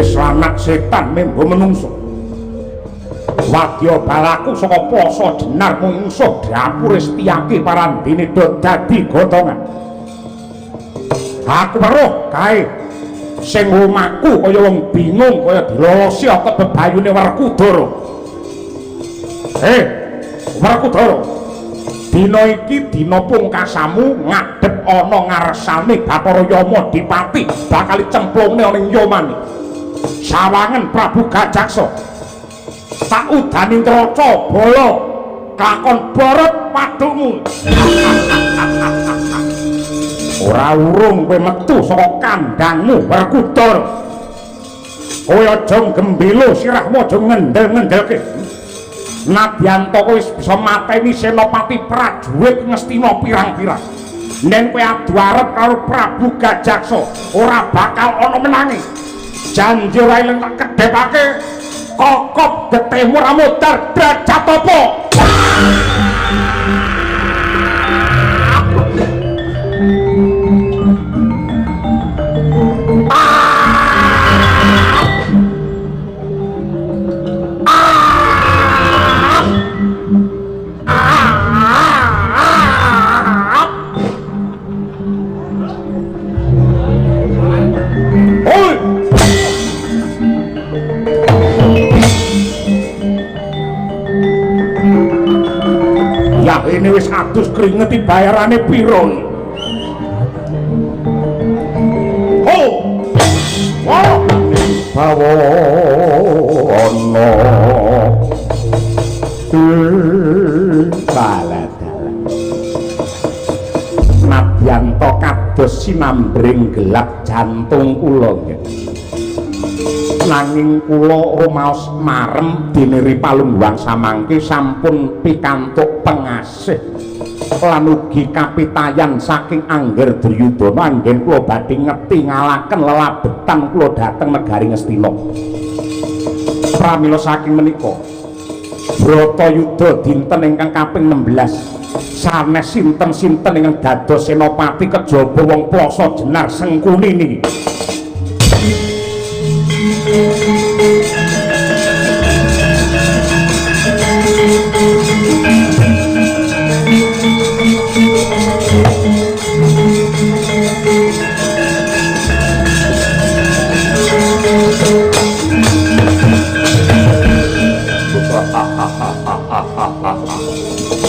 iblis lanak setan membo menungso. Wadya balaku saka poso jenar mungsuh dapur Setyaki parandene do dadi gotongan. Aku weruh kae sing omahku kaya wong bingung kaya dilolosi kok bebayune Werkudara. Werkudara, dina iki dina pungkasamu ngadhep ana ngarsane Bathara Yama Dipati bakal cemplungne ana ing yomane. Sawangen Prabu Gajaksa tak udani Traca Bala kakon borot padukmu. Ora urung kowe metu saka kandhangmu Werkudara. Kowe aja gembelo sirahmu aja ngendel-ngendelke. Nadyan to kowe bisa mateni senopati prajurit Ngastina pirang-pirang. Nen kowe adu arep karo Prabu Gajaksa ora bakal ana menange. Janji ora ileng tak kedhepake kokop getihmu ora modar derajat apa. Ini wis adus keringet bayarane piro? Bawono dalan nadyan to kados sinambring gelap jantung kula nanging kula rumaos marem diniri palungguhan samangke sampun pikantuk pengasih lan ugi kapitayan saking Angger Duryudana anggen kula badhe ngeti ngalaken lelabetan kula dhateng negari Ngastina. Pramila saking menika Bratayuda dinten ingkang kaping 16 sanes sinten-sinten ingkang dados senopati kejaba wong plasa jenar Sengkuni niki.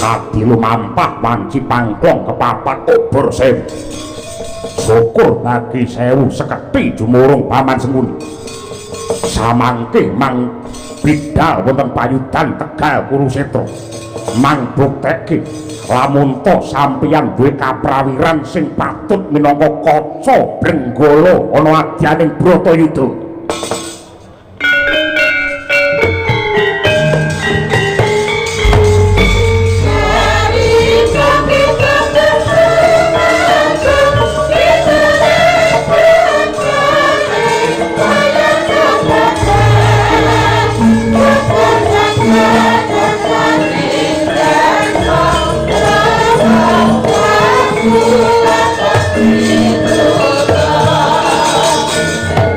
Kadi lumampah wanci pangklong kepapat obor sewu. Syukur bagi sewu seketi jumurung Paman Sengkuni. Samangke mang bidal wonten payudan Tegal Kurusetra. Mang bukteke lamun to sampeyan duwe kaprawiran sing patut minangka kaca Brenggala ana adyaning Bratayuda.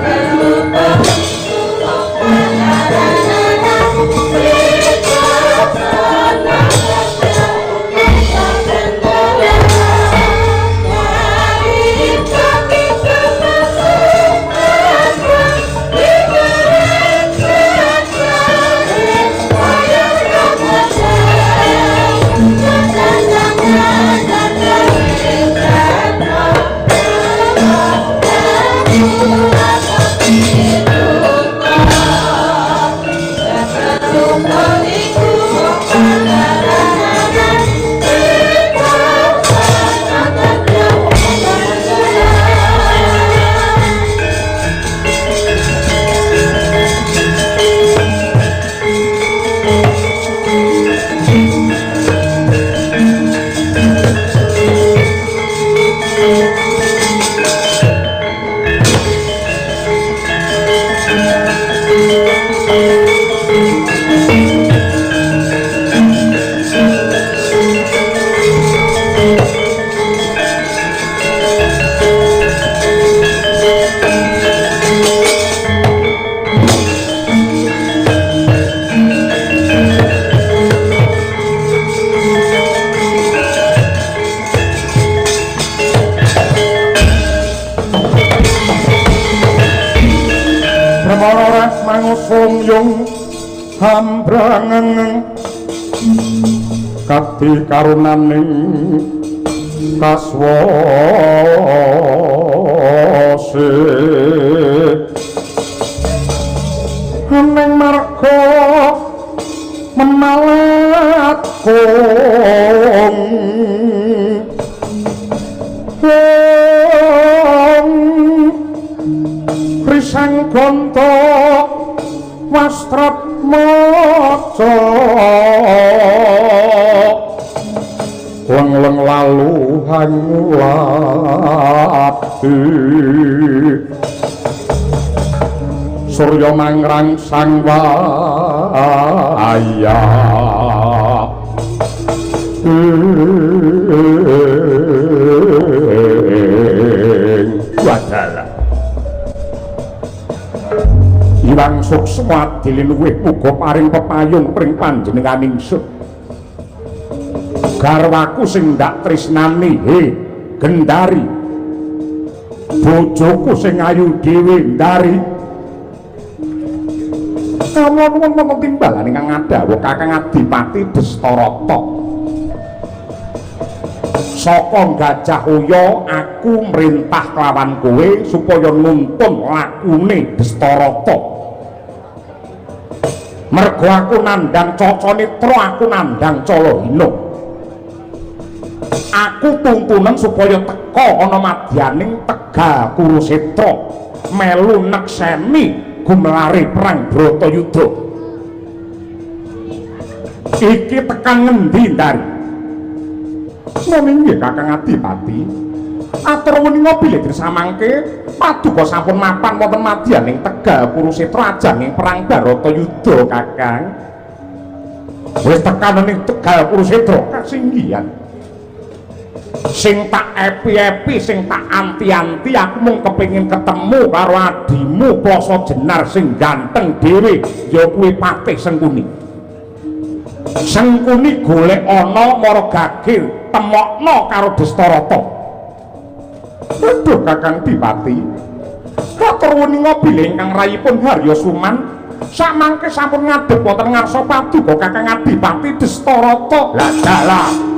Hello. Nemara mangusung hambrangen kati karunaning kaswase neng marga memalat kong risang gonto wastrat moco leng lalu hangulati surya mangrang sang waya wadala iwang suksma dilinuwih uga paring pepayung pring panjenenganing ingsun garwaku sing ndak tresnani Gendari bojoku sing ayu dhewe Ndari wong timbalane kang ngadhawuh Kakang Adipati Destarata saka Gajah Uya aku mrintah kelawan kowe supaya nuntun lakune Destarata mergo aku nandhang Cacanitra aku nandhang Calahina aku tuntunan supaya teka ana madyaning Tegal Kurusetra melu nekseni gumlare perang Bratayuda iki tekan ngendi Ndari nggih Kakang Adipati atur weninga bilih dirsamangke paduka sampun mapan wonten madyaning Tegal Kurusetra ajanging perang Bratayuda Kakang wis tekan ning Tegal Kurusetra kasinggihan sing tak epi-epi sing tak anti-anti aku mung kepengin ketemu karo adimu Plasa Jenar sing ganteng dhewe ya kuwi Patih Sengkuni golek ana mara gagir temokno karo Destarata aduh Kakang Dipati katur weninga bilih ingkang rayipun Harya Suman samangke sampun ngadhep wonten ngarsa paduka Kakang Adipati Destarata lah dalah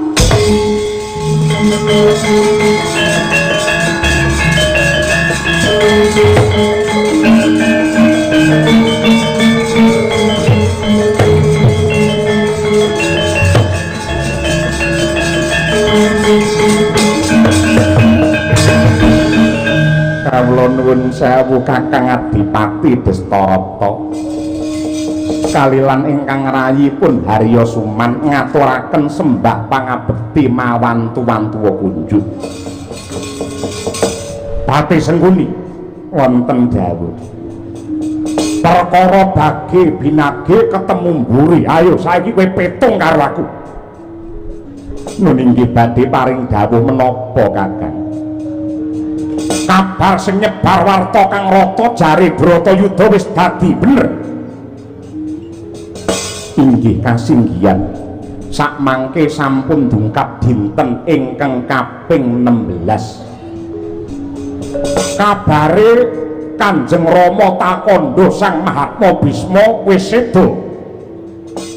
kawula nuwun sewu Kakang Adipati Destarata kalilan ingkang rayipun Harya Suman ngaturaken sembah pangabekti mawan tuwan-tuwa kunjuk Patih Sengkuni wonten dawuh perkara bage binage ketemu mburi ayo saiki kowe petung karo aku nun inggih badhe paring dawuh menapa Kakang kabar sing nyebar warta kang rata jare Bratayuda wis dadi bener inggih kasinggihan sakmangke sampun dungkap dinten ingkang kaping 16 kabare Kanjeng Rama Takandha Sang Mahatma Bisma wis seda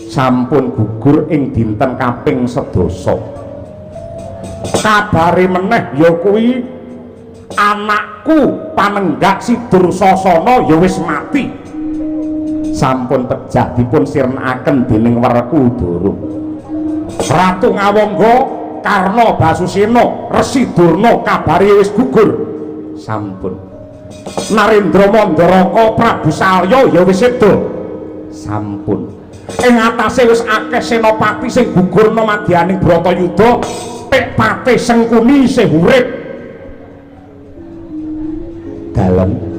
sampun gugur ing dinten kaping 11 kabare meneh ya kuwi anakku Panenggak Sidursasana ya wis mati sampun pejah dipun sirnakaken dening Werkudara Ratu Ngawangga Karna Basusena Resi Durna kabare wis gugur sampun Narendra Mandaraka Prabu Salya ya wis seda sampun ing atase wis akeh senopati sing gugurna madyaning Bratayuda pek Patih Sengkuni isih urip dalem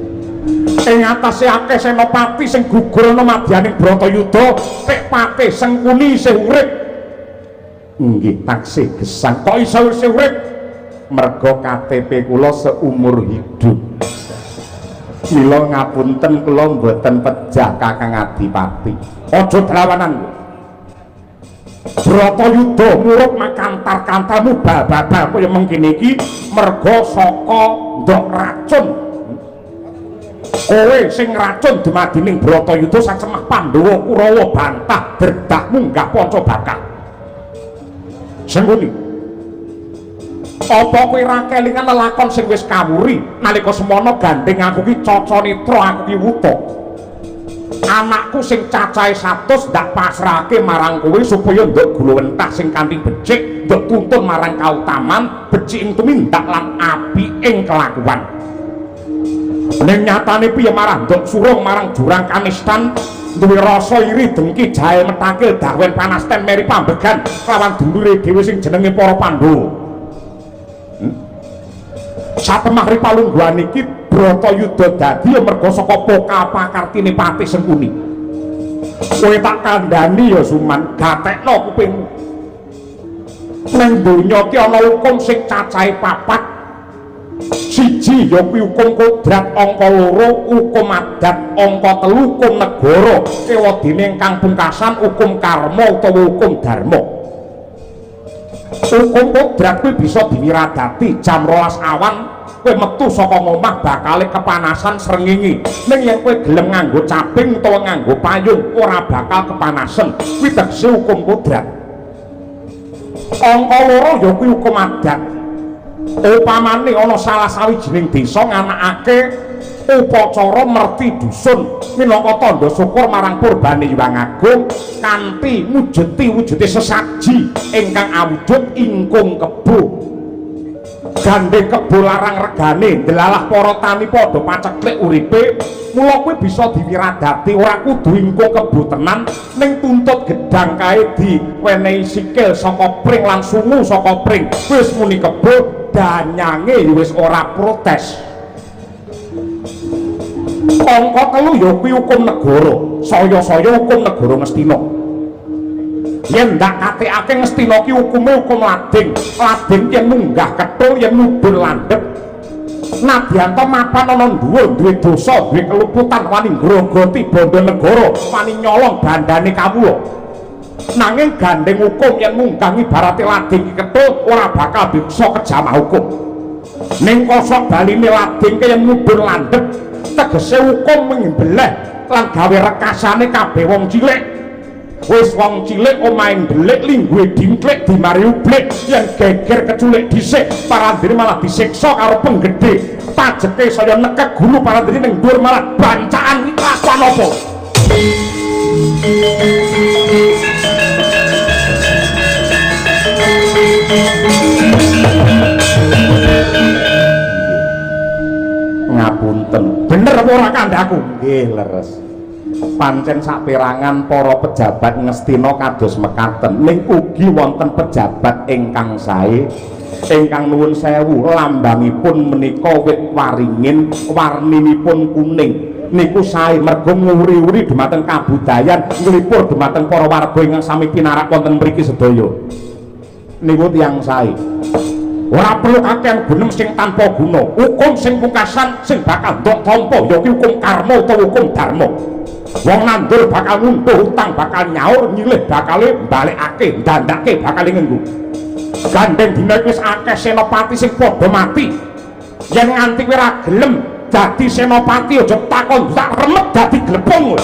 ing atase akeh senopati sing gugurna madyaning Bratayuda pek Patih Sengkuni isih urip nggih taksih gesang kok iso isih urip merga KTP kula seumur hidup mila ngapunten kula mboten pejah Kakang Adipati aja drawanan Bratayuda murub makantar-kantarmu bal-bal kaya mengkene iki merga saka ndok racun kowe sing racun dumadining Bratayuda sacemah Pandhawa Kurawa bantah derdak munggah Pancabakal. Sengkuni apa kowe ra kelingan lelakon sing wis kawuri nalika semana gandeng aku ki Cacanitra aku ki wuta. Anakku sing cacahe 100 ndak pasrahake marang kowe supaya nduk gula wentah sing kanthi becik, nduk tuntun marang kautaman, becik ing tumindak lan api ing kelakuan. Ning nyatane piye marang nduk surung marang jurang kanistan duwe rasa iri dengki jahe metakil dawen panasten meri pambegan lawan dulure dhewe sing jenenge para Pandhawa. Satemah Ripalungguhan iki Bratayuda dadi merga saka pokapakartine Patih Sengkuni. Kowe tak kandhani ya Suman, gatekno kupingmu. Nang donya ki ana hukum sing cacahe 4. Siji ya kuwi hukum kodrat angka 2, hukum adat angka 3, hukum negara ewadene ingkang pungkasan hukum karma utawa hukum dharma. Hukum kodrat kuwi bisa diwiradati jam 12 awan kowe metu saka omah bakale kepanasan srengenge. Ning yen kowe gelem nganggo caping utawa nganggo payung ora bakal kepanasan. Kuwi tegese hukum kodrat. Angka 2 ya kuwi hukum adat. Upamane ana salah sawijining desa nganakake upacara merti dusun minangka tandha syukur marang purbane Hyang Agung kanthi wujude sesaji ingkang awujud ingkung kebo. Gandeng kebo larang regane delalah para tani padha paceklik uripe, mula kuwi bisa diwiradati ora kudu ingkung kebo tenan ning tuntut gedang kae diwenehi sikil saka pring lan sungu saka pring wis muni kebo danyange wis ora protes. Angka 3 ya kuwi hukum negara, saya-saya hukum negara Ngastina. Yen ndak katekake Ngastina ki hukume hukum lading. Lading yen munggah kethul yen mudhun landhep. Nadyanto mapan ana dhuwur duwe dosa, duwe keluputan wani ngrogoti bondo negara, wani nyolong bandane kawula. Nanging gandeng hukum yen munggah ibarate lading ki kethul ora bakal bisa kejamah hukum. Ning kosok baline lading ki yen mudhun landhep tegese hukum mengembeleh lan gawe rekasane kabeh wong cilik. Wis wong cilik omahe ndelik lingguhe dingklik dimari ublik yen geger keculik dhisik parandene malah disiksa karo penggede pajeke saya nekek gulu parandene ning dhuwur malah bancaan lakuan apa. Ngapunten bener apa ora kandhaku? Nggih leres. Pancen saperangan para pejabat Ngastina kados mekaten ning ugi wonten pejabat ingkang sae ingkang nuwun sewu lambangipun menika wit waringin warninipun kuning niku sae merga nguri-uri dumateng kabudayan nglipur dumateng para warga ingkang sami pinarak wonten mriki sedaya niku tiyang sae. Ora perlu kakehan gunem sing tanpa guna. Hukum sing pungkasan sing bakal ndok tampa ya kuwi hukum karma utawa hukum dharma. Wong nandur bakal nguntuh, utang bakal nyaur, nyilih bakale balekake, ndandake bakal ngenggo. Gandeng dina wis akeh senopati sing padha mati. Yen nganti kowe ora gelem dadi senopati aja takon tak remet dadi glepung.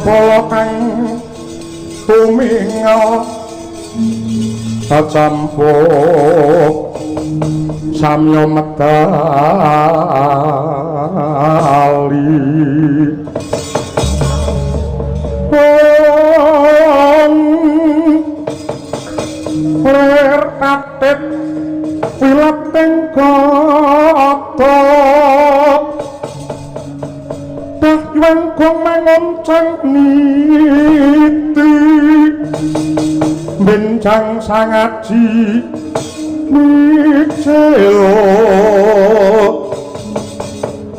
bala kang tumingal campuk samya medali ler katet wilating kata dayuan kong mangoncang niti bencang sangaji mikelo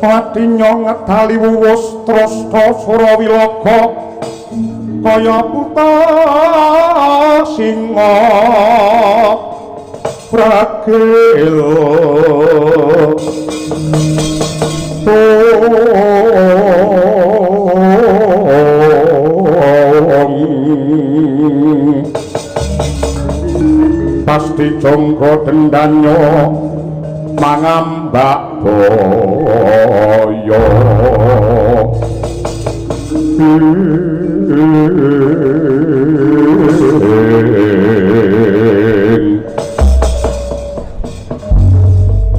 pati nyong ngetali wuwus trasta surawilaga kaya puta singa pragelo pasti jongko dendanyo mangambak boyo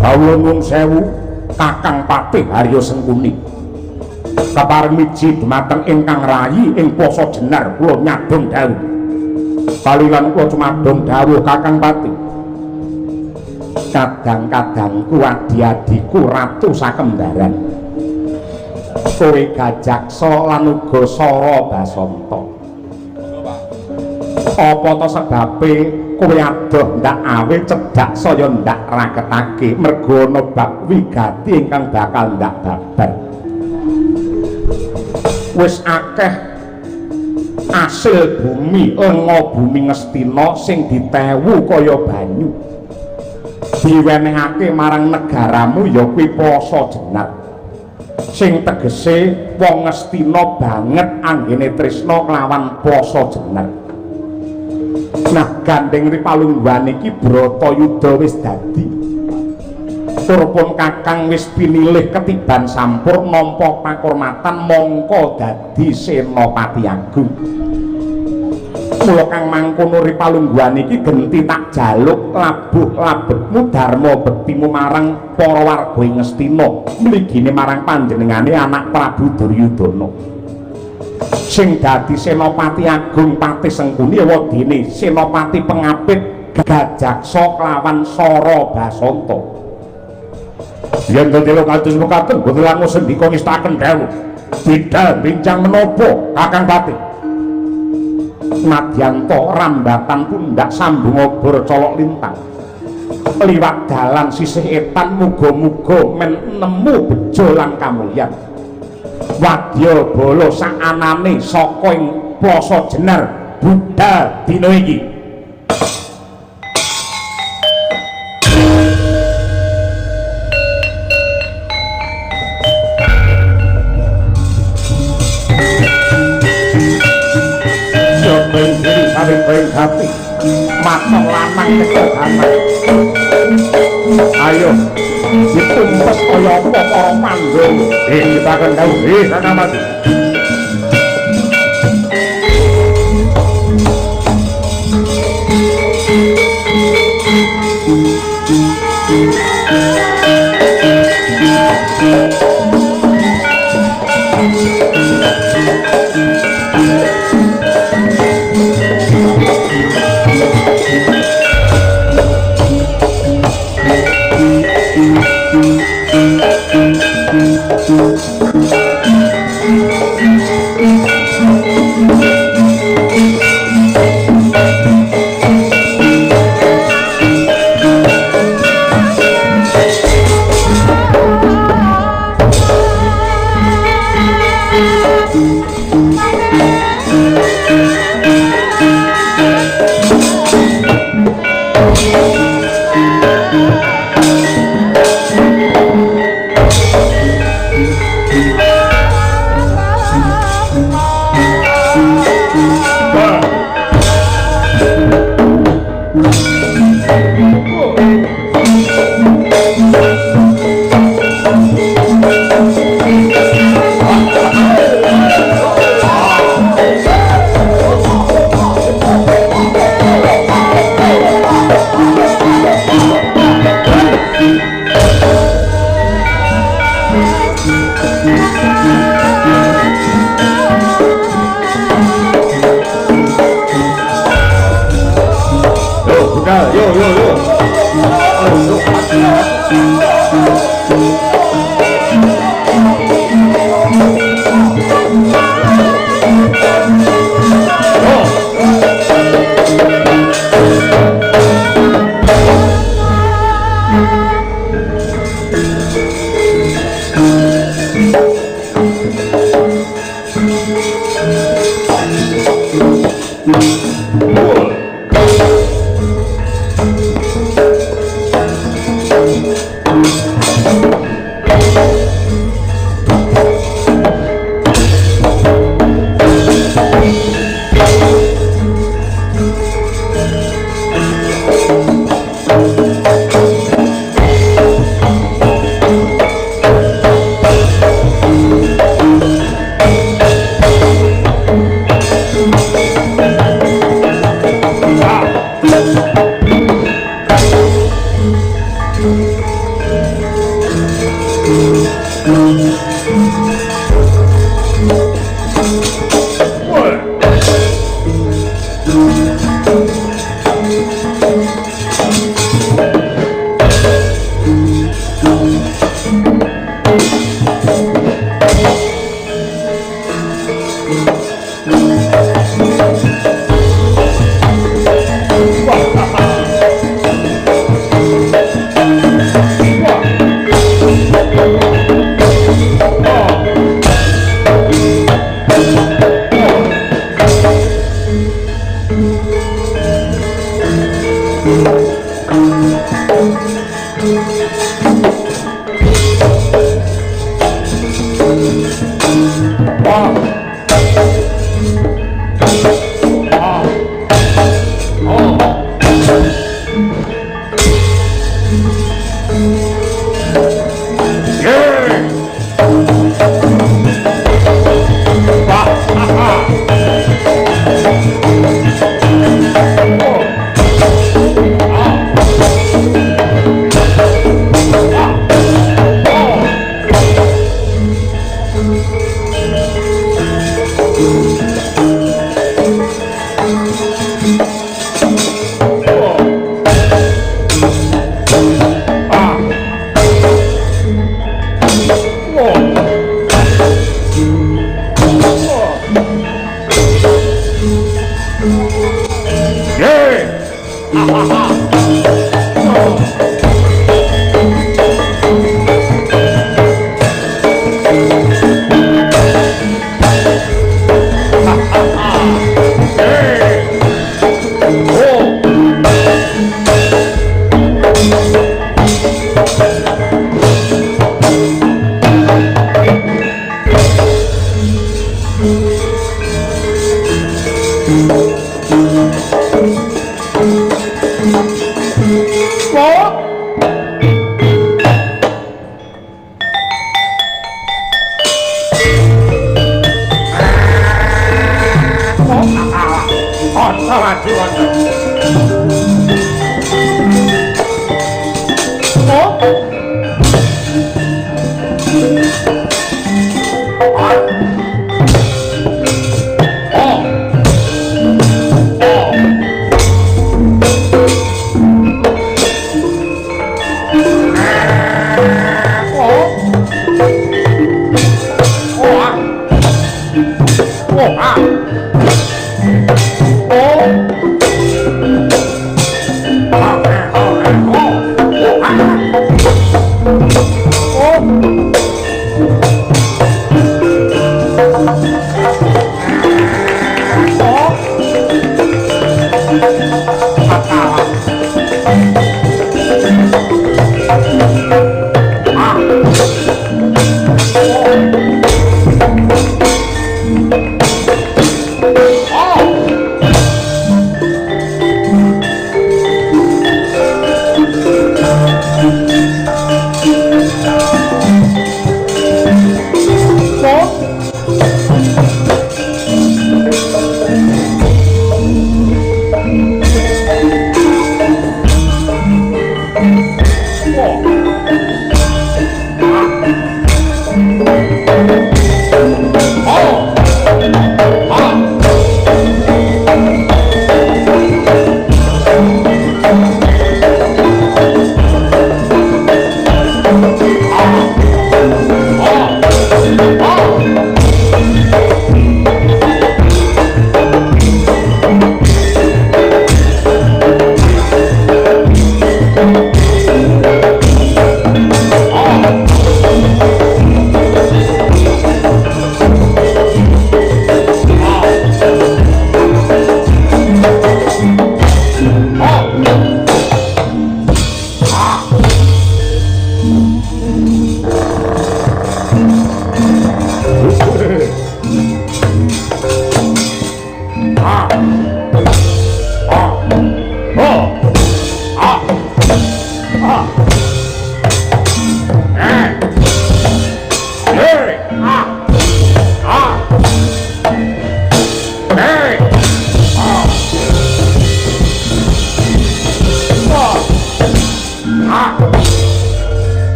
kawula nuwun sewu Kakang Patih Haryo Sengkuni kapareng miji dumateng ingkang rayi ing poso jenar kula nyadong dawuh kalilan kula cumadong dawuh Kakang Patih kadang-kadangku adi-adiku ratu sakembaran kowe Gajaksa lan uga Sara Basanta apa to sebabe kowe adoh ndak awe cedhak saya ndak raketake mergo ana bab wigati ingkang bakal ndak babar wis akeh asil bumi lenga bumi Ngastina sing ditewu kaya banyu diwenehake marang negaramu ya kuwi poso jenar sing tegese wong Ngastina banget anggene tresna kelawan poso jenar. Nah gandeng Ripalungguhan iki Bratayuda wis dadi turpun kakang wis pinilih ketiban sampur nampa pakurmatan mongko dadi Senopati Agung. Mula kang mangkono Ripalungguhan iki genti tak jaluk labuh labetmu dharma bektimu marang para warga Ngastina mligine marang panjenengane anak Prabu Duryudana sing dadi Senopati Agung Patih Sengkuni wadene Senopati Pengapit Gajaksa kelawan Sara Basanta yen dene kados mekaten boten langkung sendika ngestaken dawuh bidal bincang menapa Kakang Patih Madyanto rambatan pundak sambung obor colok lintang liwat dalan sisih etan muga-muga men nemu bejo lan kamulyan wadya bala sak anane saka ing poso jenar budal dina iki yo ben saling hati matok lanang kedahanan ayo ditumpes kaya apa para Pandhawa kita akan dawuh Kakang Patih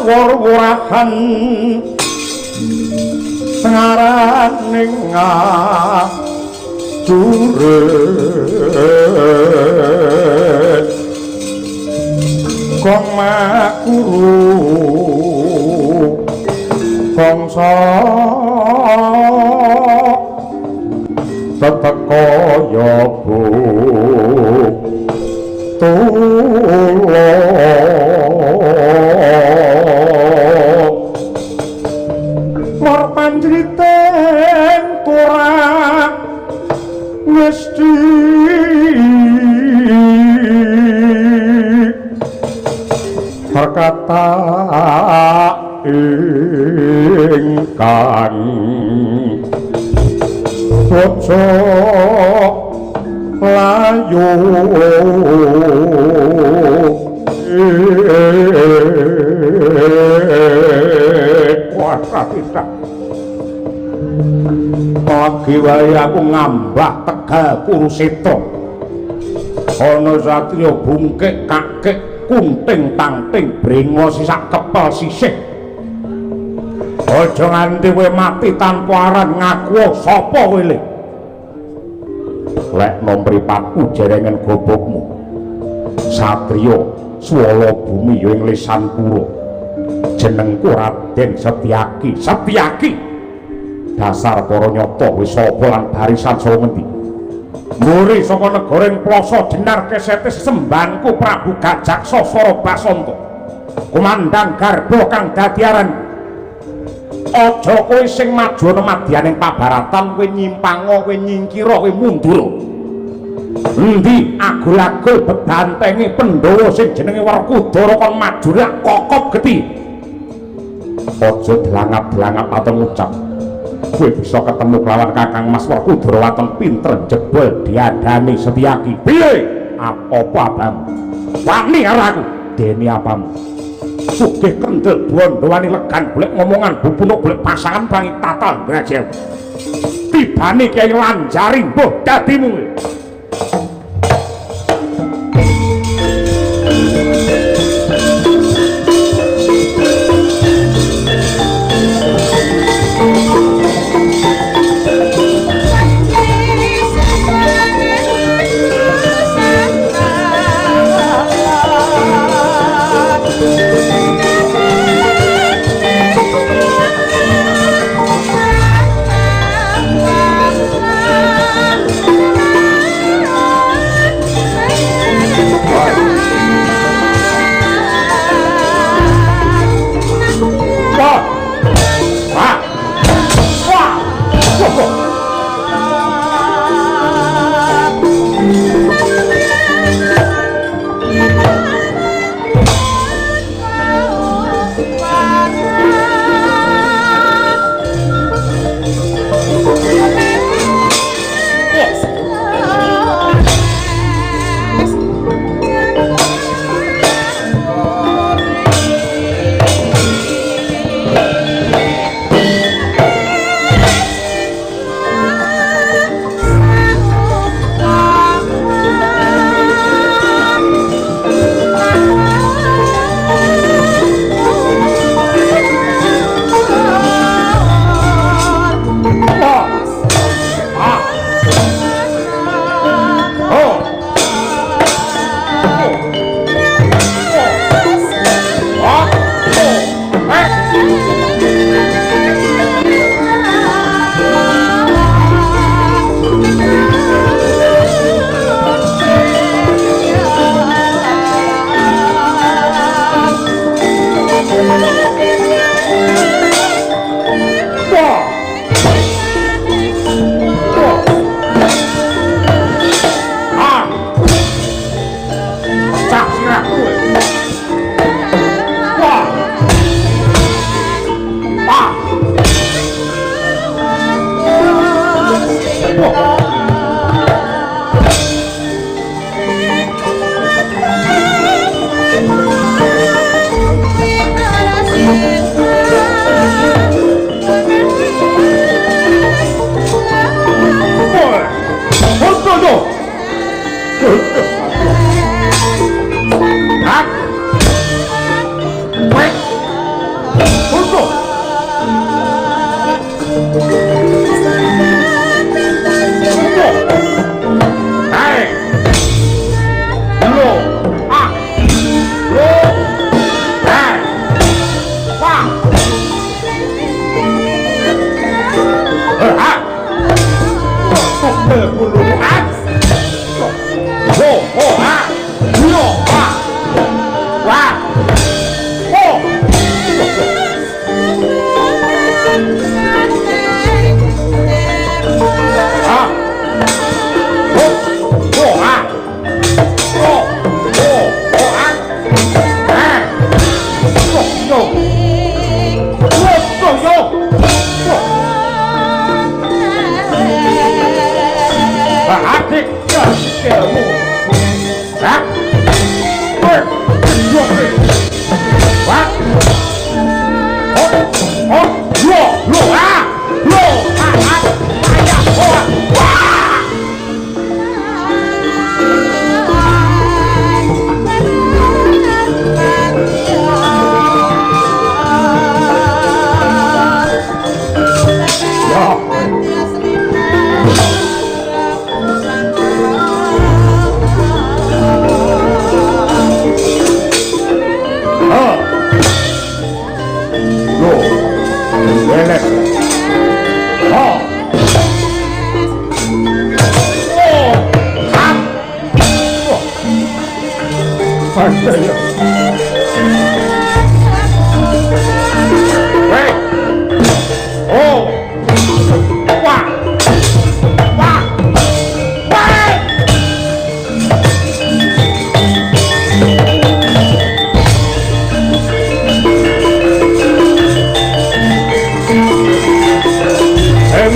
wur-wurahan ngaraning ngajuret kong makuru bangsa teteka yobu tulo mor panjriten kurang mesti berkata ingkang bojo layu kuasa kita pagi wae aku ngambah Tegal Kurusetra ana satriya bungkek kakek kunting tangting brengo sisak kepel sisih aja nganti kowe mati tanpa aran ngaku sapa kowe le lek nomripatku jerengen gobokmu satriya swala bumi ya ing Lesanpura jenengku Raden Setyaki dasar para nyata wis sapa lan barisan saka ngendi muri saka negara ing Plasa Jenar Kesetis sembanku Prabu Gajaksa Sarabasanta kumandang garba kang dadi aran aja kowe sing maju ana madyaning pabaratan kowe nyimpanga kowe nyingkira kowe mundur endi agul-agul bedantenge Pandhawa sing jenenge Werkudara kon maju rak kokop geti aja delangap-delangap atau ngucap kowe bisa ketemu kelawan Kakang Mas Werkudara waton pinter jebol diadani Setyaki piye apa apamu wani karo aku dene apamu sugih kendel bondo wani legan golek ngomongan bupunuk golek pasangan bangi tatal braja tibane Kyai Lanjari mbuh dadimu ilmu. Hah?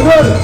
What?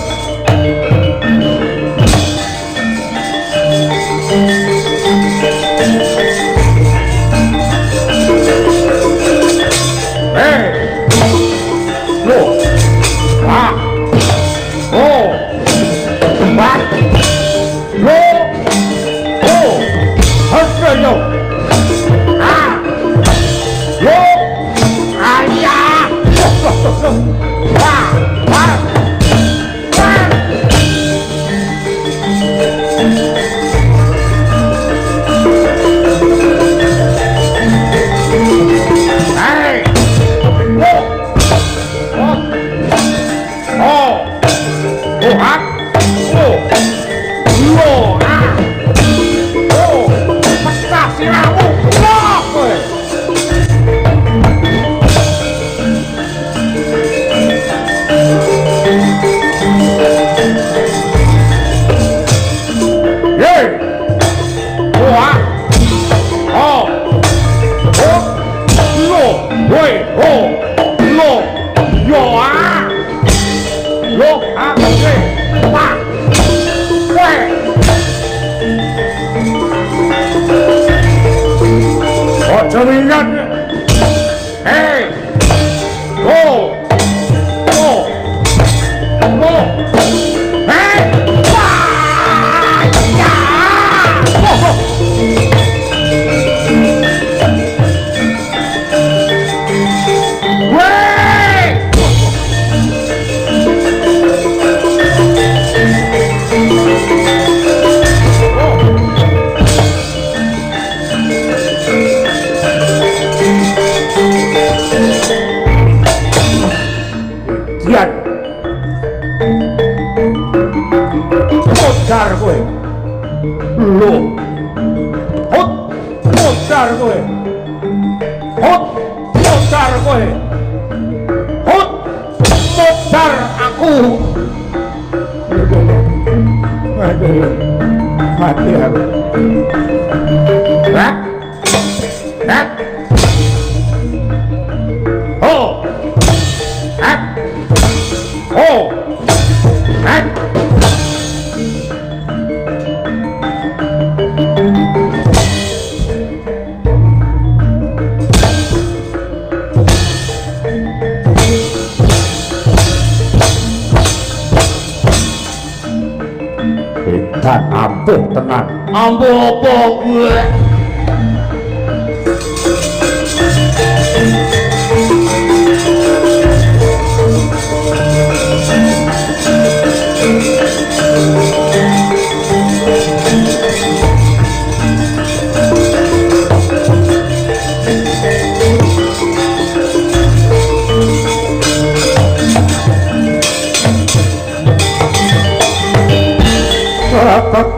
Ampuh tenan. Ampuh apa gue?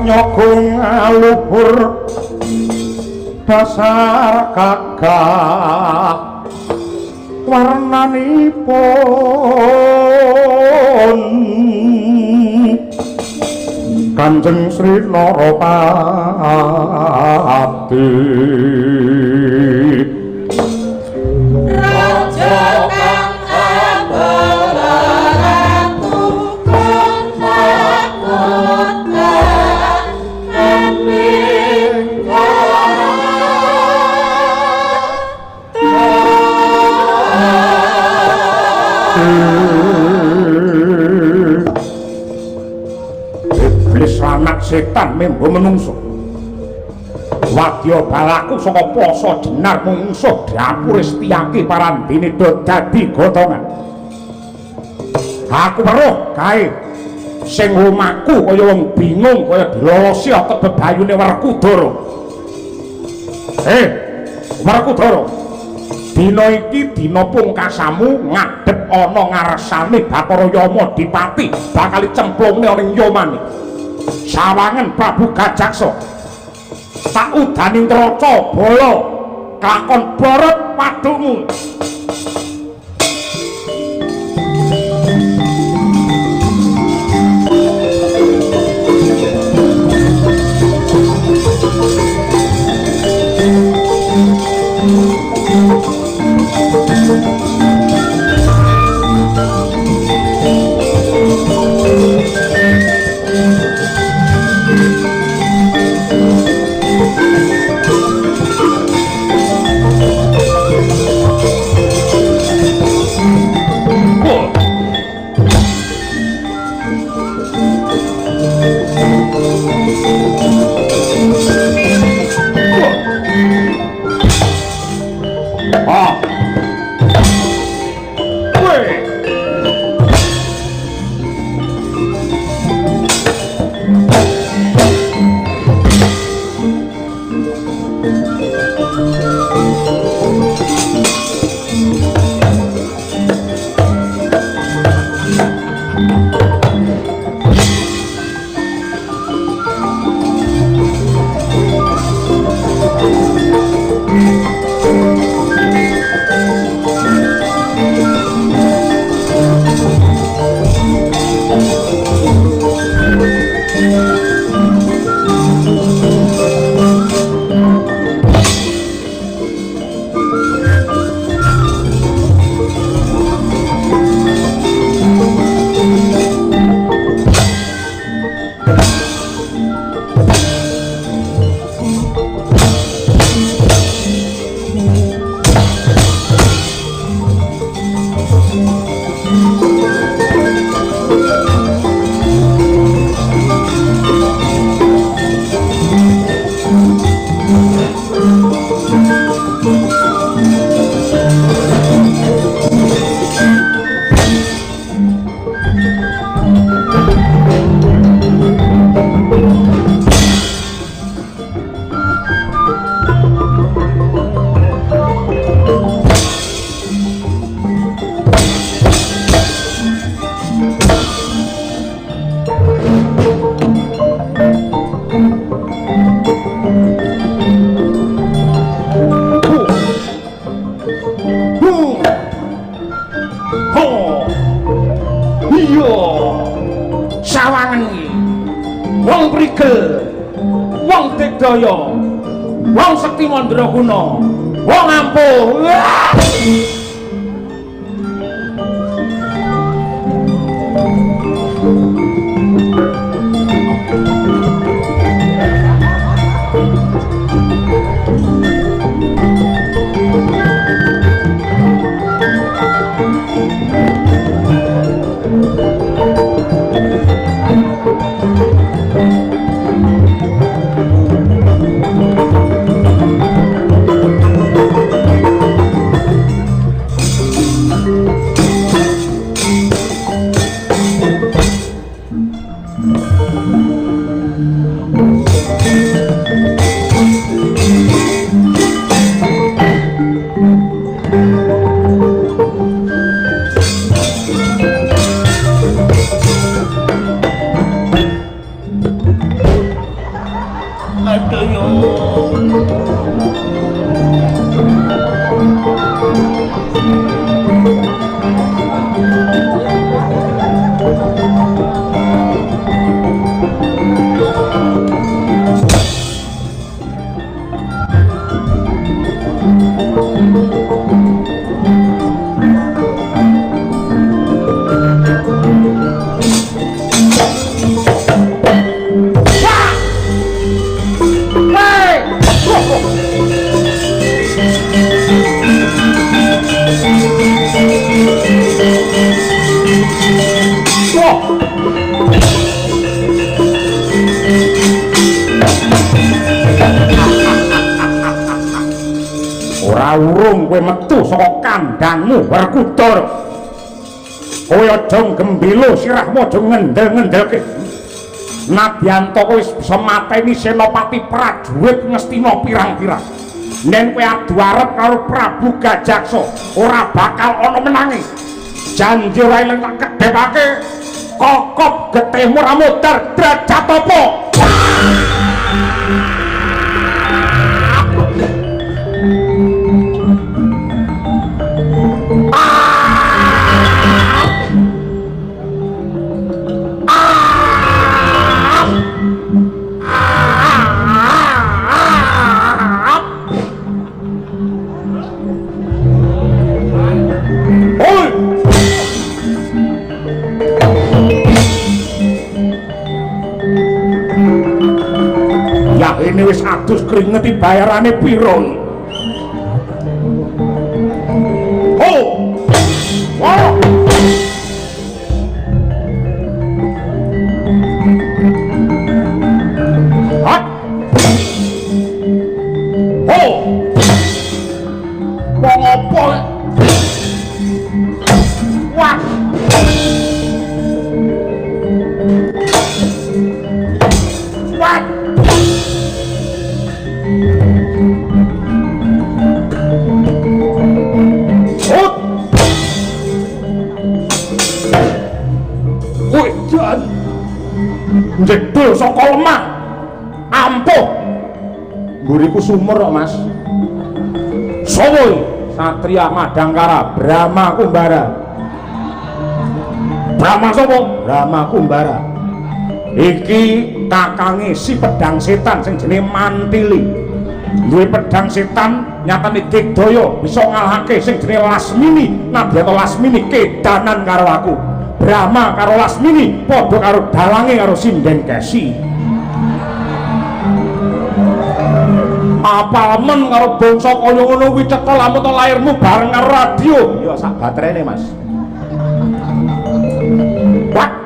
Nyokong aluhur dasar kakak warnanipun Kanjeng Sri Narapati Raja kang abang Iblis anak setan membo menungso. Wadya balaku saka poso jenar mungsuh dapur Setyaki parandene do dadi gotongan. Aku weruh kae sing omahku kaya wong bingung kaya dilolosi otot bebayune Werkudara. Werkudara, dina iki dina pungkasamu ngadhep ana ngarsane Bathara Yama Dipati bakal cemplungne ning yomane. Sawangen Prabu Gajaksa tak udani Ntraca Bala kelakon borot padukmu. Wong Sekti Mandraguna, wong ampuh. Ora urung kowe metu saka kandhangmu Werkudara. Kowe aja gembelo sirahmu aja ngendel-ngendelke. Nadyan to kowe bisa mateni senopati prajurit Ngastina pirang-pirang. Nen kowe adu arep karo Prabu Gajaksa, ora bakal ana menange. Janji wae lan tak kedhepake kokop getihmu ra modar derajat apa. Ini wis adus keringet bayarane piro? Oh. Oh. Hot. Oh. Wong apa? Wah. What? Jedul saka lemah ampuh mburiku sumur kok Mas. Sowo Satria Madangkara Brahma Kumbara. Brahma sapa? Brahma Kumbara. Iki kakange si pedang setan sing jenenge Mantili. Duwe pedang setan nyatane Digdaya bisa ngalahake sing jenenge Lasmini. Nabyata Lasmini kedanan karo aku. Brahma karo Lasmini padha karo dalange karo Sinden Kesi. Apal men karo bangsa kaya ngono kuwi cetha lamun lairmu bareng karo radio. Ya sak baterene Mas. Wah.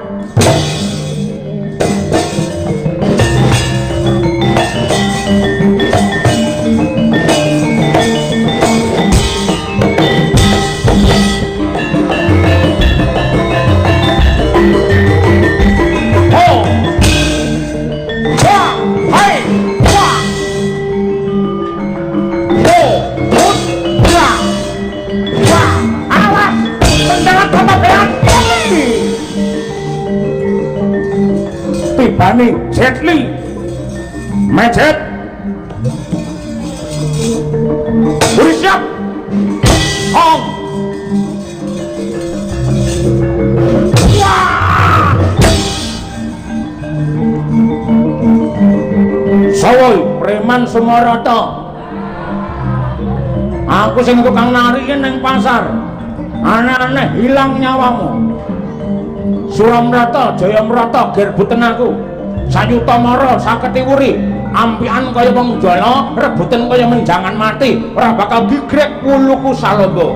Bani Jet Li Majet Bersiap Hong Sawoy preman semua rata. Aku sing tukang nariin neng pasar aneh-aneh hilang nyawamu. Suramrata, Jayamrata, gerbuten aku. Sayuta Mara, saketi wuri. Ampian kaya wong jala, rebuten kaya menjangan mati. Ora bakal gigrek wuluku salombo.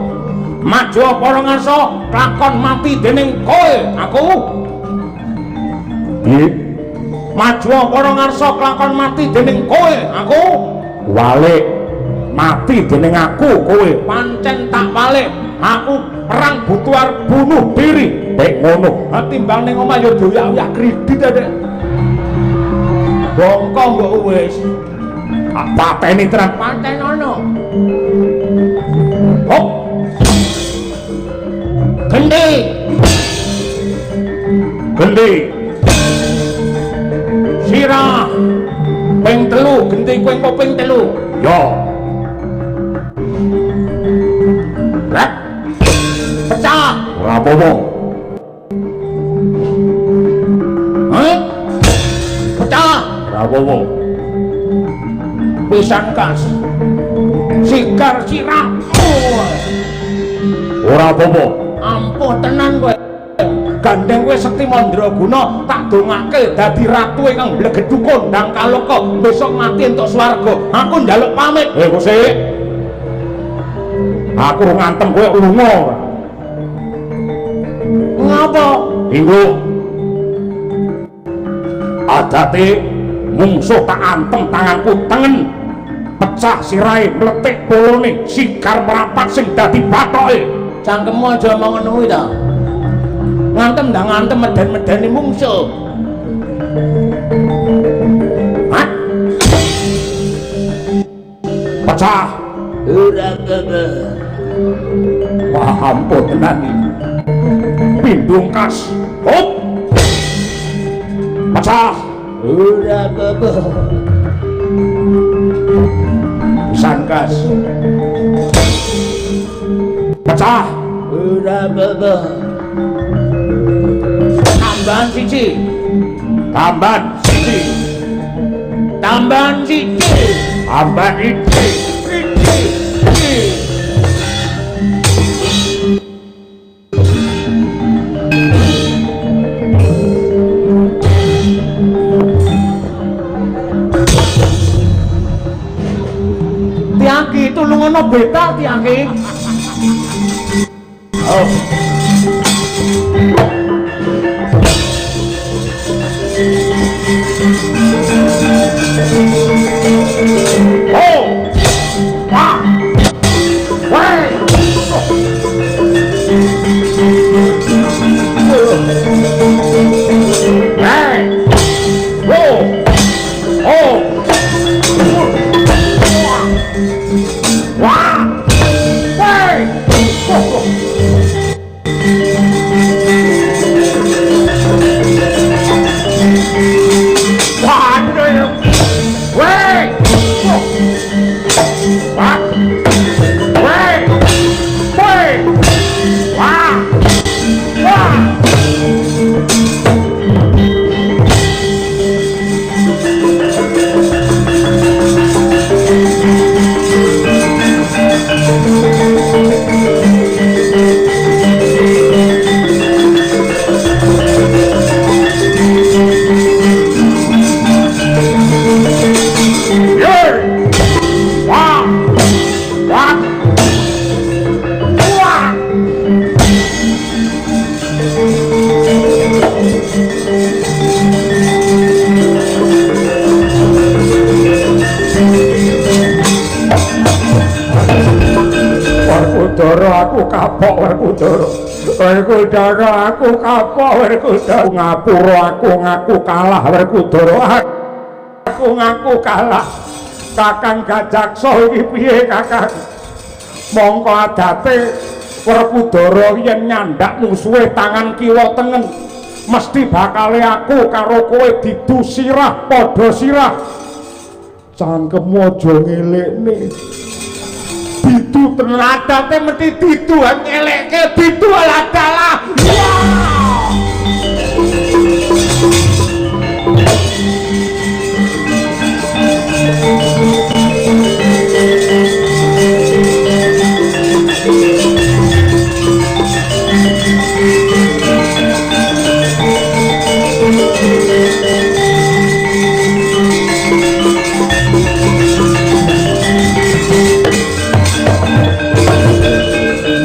Maju para ngarsa, lakon mati dening kowe, aku. Maju para ngarsa, lakon mati dening kowe, aku. Walik mati dening aku, kowe. Pancen tak balik. Aku perang butuar bunuh diri. Nek ngono, timbang ning omah yo doyak-doyak kredit ae. Bongko mbok wis. Pateni tenan paten ono. Hop. Gendi. Gendi. Sirah. Ping 3, gendi kowe engko ping 3. Yo. Rek. Pecah. Ora apa-apa. Rawowo pisan kas sikar sirah ora apa-apa ampuh tenan kowe gandeng kowe Sekti Mandraguna tak dongake dadi ratu ingkang blegedu kondang kaloka besok mati entuk swarga aku njaluk pamit Gusti aku ngantem kowe lunga ngapa dinggo adate mungsuh tak antem tanganku tengen pecah sirai meletik bolone sikar merapat sing dadi bathoke cangkemmu aja omong ngono kuwi ta ngantem ndang ngantem meden-medeni mungsuh hah pecah ora apa wah ampun tenan pindungkas hop pecah ora apa sangkas pecah ora apa tambahan siji tambahan siji tambahan siji tambahan siji Tiaki tulungono beta Tiaki oh oh wah wah aku kapok Werkudara Werkudara aku kapok Werkudara ngapura aku ngaku kalah Werkudara aku ngaku kalah Kakang Gajaksa iki piye Kakang mongko adate Werkudara yen nyandak musuhe tangan kiwa tengen mesti bakale aku karo kowe didu sirah padha sirah cangkemmu aja ngelekne didu tenadate mesti didu ngelekke didu ala-ala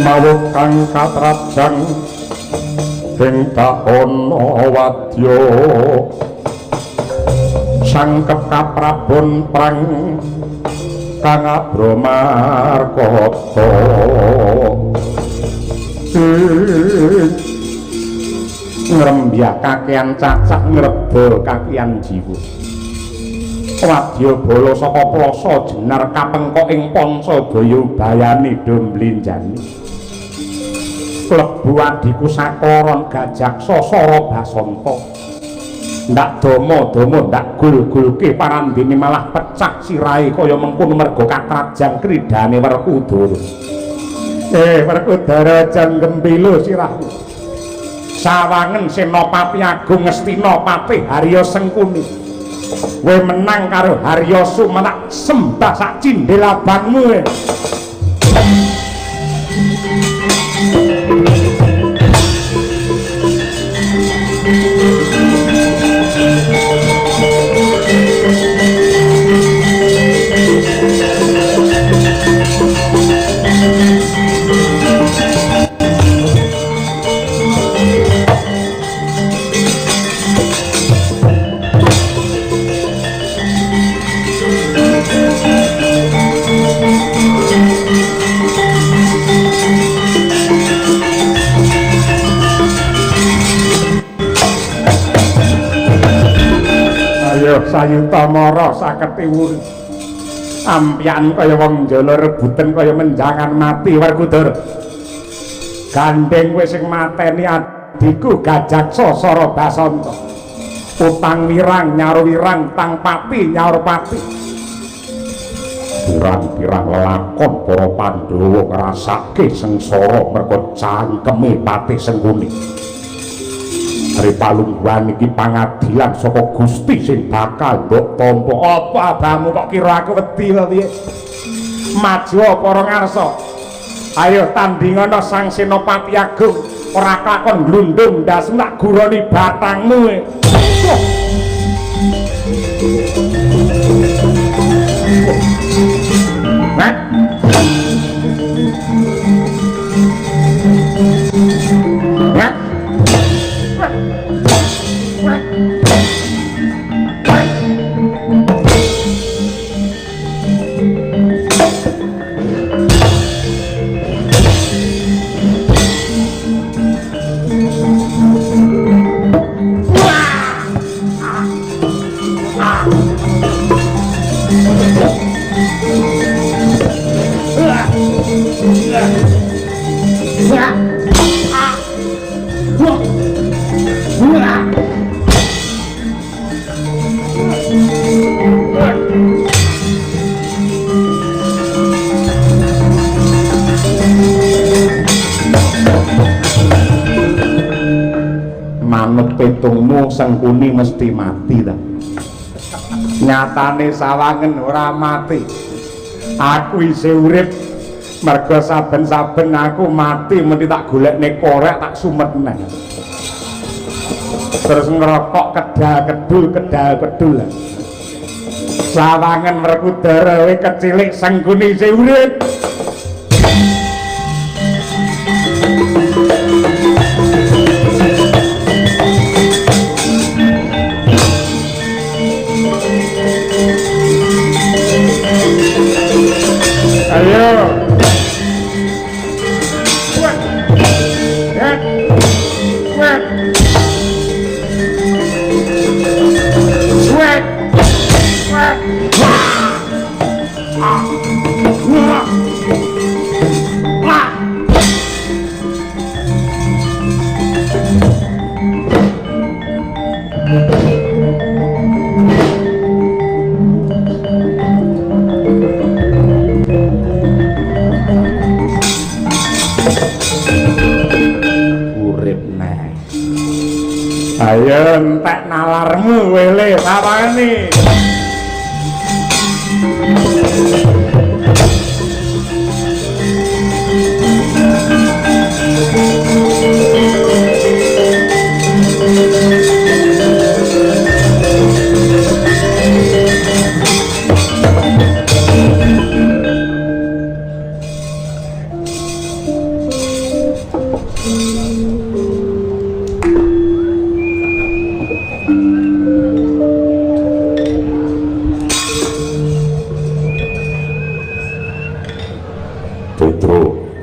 mawuh kang katrajang ing ana wadya sangkep kaprabon prang kang abramarkata ngrembyak kakean cacak ngrebol kakean jiwa wadya bala saka plasa jenar kapengkok ing Pancadaya bayani domblinjani klebu adiku sakoron Gajaksa Sara Basanta ndak domo-domo ndak gul-gulke parandene malah pecah sirahe kaya mengkono merga katrajang kridane Werkudara Werkudara jan gembila sirahmu sawangen Senopati Agung Ngastina Patih Harya Sengkuni kowe menang karo Harya Sumenak sembah sak cindelabanmu sayuta mara saketi wuri ampian kaya wong jala rebutan kaya menjangan mati Werkudara gandeng kowe sing mateni adiku Gajaksa Sara Basanta utang wirang nyaur wirang tang pati nyaur pati pirang-pirang lelakon para Pandhawa ngrasake sengsara merga cangkeme pati Sengkuni Ripalungguhan iki pangadilan saka Gusti sing bakal mbok tampa. Apa abamu kok kira aku wedi lho piye? Maju apa ora ngarsa? Ayo tandingana Sang Senopati Agung, ora kakon glundung ndas nak guroni batangmu. Nah. Nah. Manut petungmu Sengkuni mesti mati ta. Nyatane Sawangen ora mati. Aku isih urip merga saben-saben aku mati mesti tak golekne korek tak sumet neh. Terus ngerokok kedal-kedul. Sawangen Werkudara kowe kecilik Sengkuni isih urip. Ayo. Ayo entek nalarmu wele Sawani.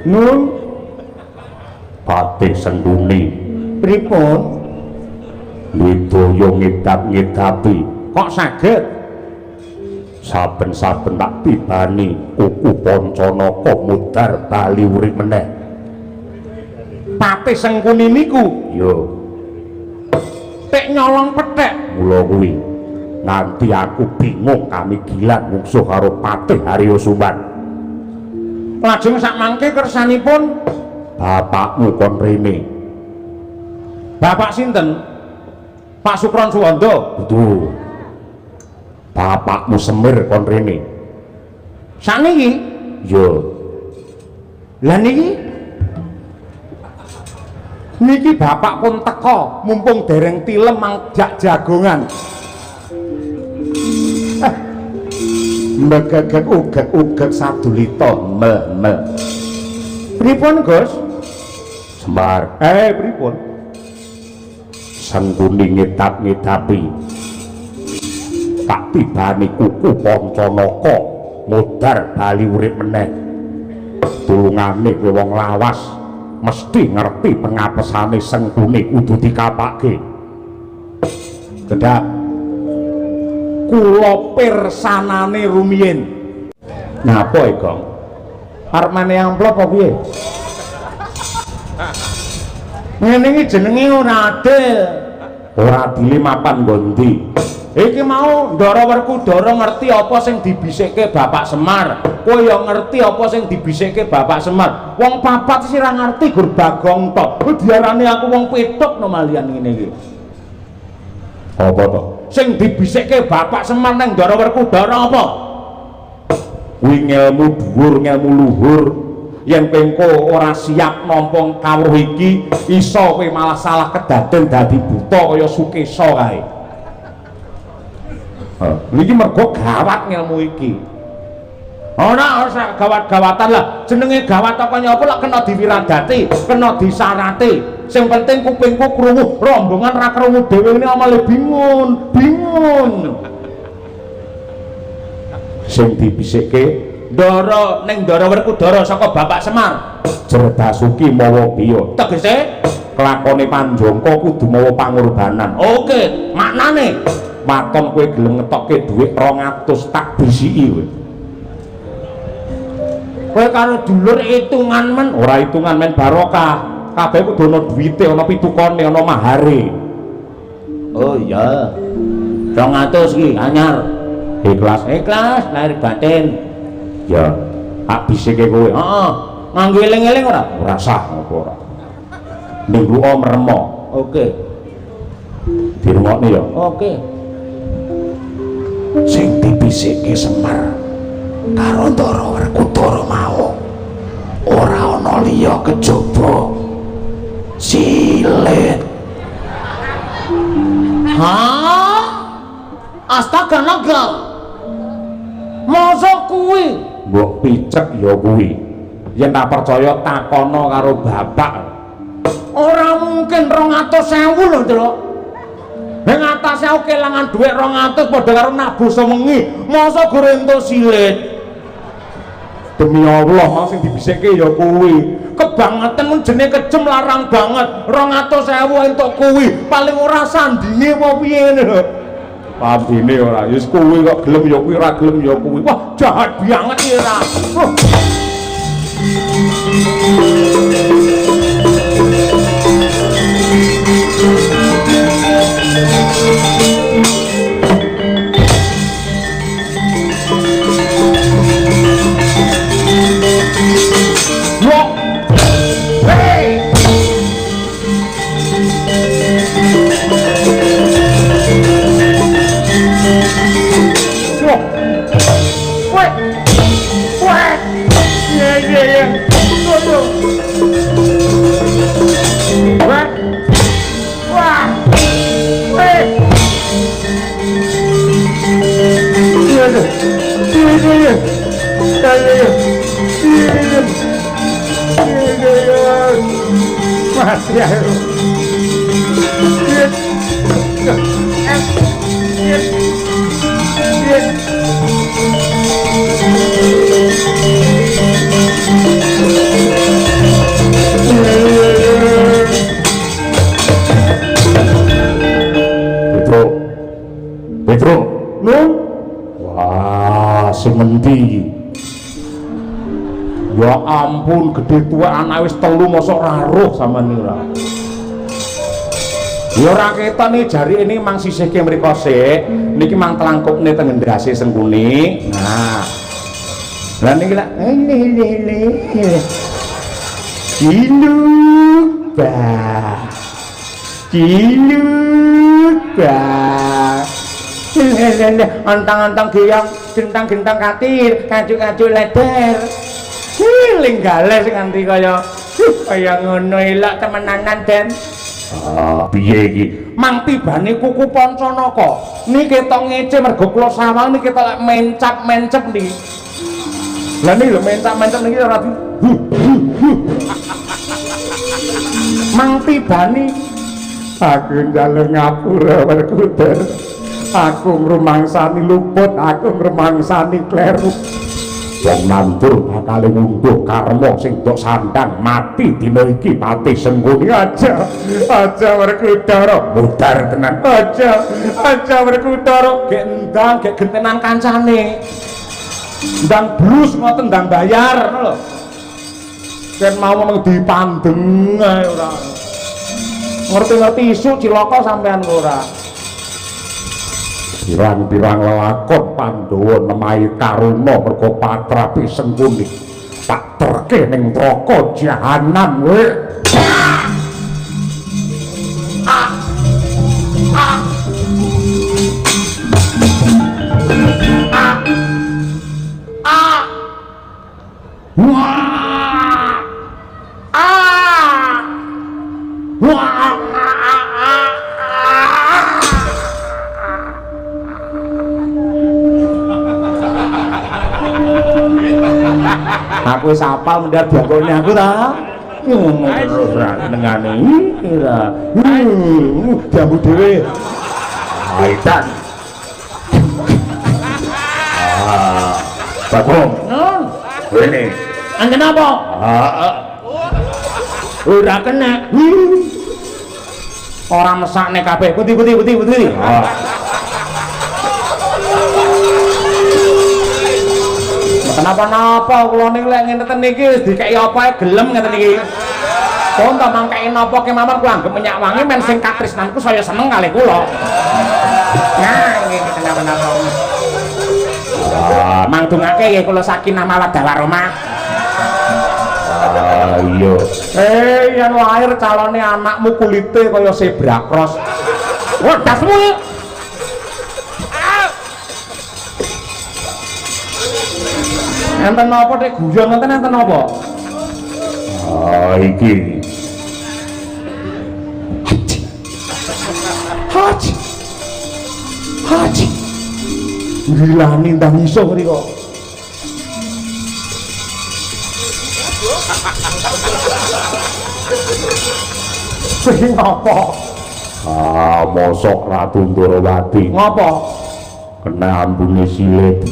Nun Patih Sengkuni pripun widaya ngedap-ngedapi kok saged saben-saben tak tibani kuku Pancanaka mudhar bali urip meneh. Patih Sengkuni niku yo tek nyolong pethek mula kuwi nganti aku bingung kamigilan mungsuh karo Patih Haryo Sumban. Lajeng sak mangke kersanipun bapakmu kon rene. Bapak sinten? Pak Sukron Suwanda. Betul. Bapakmu Semir kon rene. Sakniki? Yo. Lah niki? Niki bapak pun teka mumpung dereng tilem mangjak jagongan. Megegek ugek sadulita mel. Pripun, Gus? Sembar. Pripun? Sengkuni ngedap-ngedapi. Tak tibani kuku Pancanaka mudhar bali urip meneh. Tulungane kowe wong lawas mesti ngerti pengapesane Sengkuni kudu dikapake. Gedhak kula pirsanane rumiyin. Napa e, Gong? Arep mene amplop apa piye? Ngene iki jenenge ora adil. Ora adile mapan ngondi. Iki mau Ndara Werkudara ngerti apa sing dibisikke Bapak Semar. Kowe ya ngerti apa sing dibisikke Bapak Semar. Wong papat sih ra ngerti gur Bagong tok. Diarani aku wong petuk no malian ngene iki. Apa to? Sing dibisikke Bapak Semar nang Ndara Werkudara apa? Kuwi ngelmu dhuwur, ngelmu luhur. Yen pengko ora siap nampa kawruh iki, iso kowe malah salah kedaden dadi buta kaya Sukesa kae. Niki mergo gawat ngelmu iki. Ora usah gawat-gawatan lah. Jenenge gawat apa nyapa lak kena diwiradati, kena disarati. Sing penting kupingku krungu, rombongan ra krungu dhewe ini amale bingung. Sing dibisikke Ndara Werkudara saka Bapak Semar. Jerdasuki mawa biya. Tegese kelakone Panjangka kudu mawa pangorbanan. Oke, maknane waton kowe gelem ngetokke dhuwit 200 tak bisiki kowe. Kowe karo dulur hitungan men, ora hitungan men barokah. Kabeh kudu ana duwite, ana pitukane, ana mahare. Oh iya. 200 iki anyar. Ikhlas lahir batin. Ya, tak bisike kowe. Heeh. Nganggo eling-eling ora? Ora sah apa ora. Minggu om remo. Oke. Dirungokne ya. Oke. Sing dibisike Semar karo Ndara Werkudara mau ora ana liya kejaba Silit. Hah? Astaga naga. Masa kuwi? Mbok picek ya kuwi. Yen tak percaya takono karo bapak. Ora mungkin 200.000 lho, Ndra. Ning atase aku kelangan dhuwit 200 padha karo nabu semengi. Masa gore entuk silit? Demi Allah, mau sing dibisikke ya kuwi. Kebangetan mun jenenge kejem larang banget. 200.000 entuk kuwi. Paling ora sandinge apa piye lho. Paham ini ora, wis kuwi kok gelem ya kuwi, ora gelem ya kuwi. Wah, jahat banget iki ora. Petro, no? Wah, semendi. Ya ampun, gede tua anak wis 3 mosok raruh sama nira. Ya raketan nih jari ini mang sisih ke mriko sik, niki mang telangkupne teng ndase Sengkuni. Nah. Lah niki lak Kiluba. Antang-antang geyang, gentang-gentang katir, kaju-kaju leder. Linggales nganti kaya ngono elak temenanan Den. Piye iki? Mang tibane kuku Pancanaka. Niki ketok ngece mergo kula sawang niki ketok mencap-mencep niki. Lah niki lho mencap-mencep niki ora di. Mang tibane aku njaluk ngapura Werkudara. Aku ngrumangsani luput, aku ngrumangsani kleru. wong nandur bakal ngunduh karma sing dok sandang mati dina iki pati Sengguni aja Werkudara mudar tenan aja Werkudara gek ndang gek gentenan kancane ndang blus ngoten ndang bayar lho yen mau mung dipandeng ae ora ngerti-ngerti isu cilaka sampean ora pirang-pirang lelakon Pandhawa nemahi karuna merga patrapi Sengguni tak terke ning neraka jahanam kowe aku sapal mendar bakone aku ta ora nengane ora jamu dhewe aitan Bagong ini anjen apa ora kena ora mesakne kabeh putih kenapa-napa kula niki lek ngene niki dikeki apa gelem ngeten iki. Kok tak mangkeki napa kemawon kula anggap minyak wangi men sing katresnanku saya seneng kalih kula. Nah, nggih kenapa-napa. Mangdungake nggih kula sakinah mawaddah warahmah. Iya. Yen lahir calone anakmu kulite kaya zebra cross. Wedasmu. Enten napa nek guyon ngoten enten napa? Iki. Haji. Ngilani ndang iso mriko. Sing apa? Mosok Ratu Ndorowati. Ngapa? Kena ambune silit.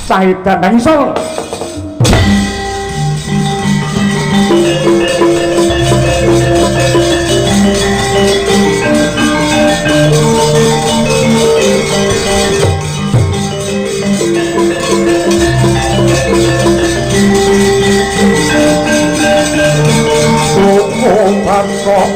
Saedan nang isor Bangkok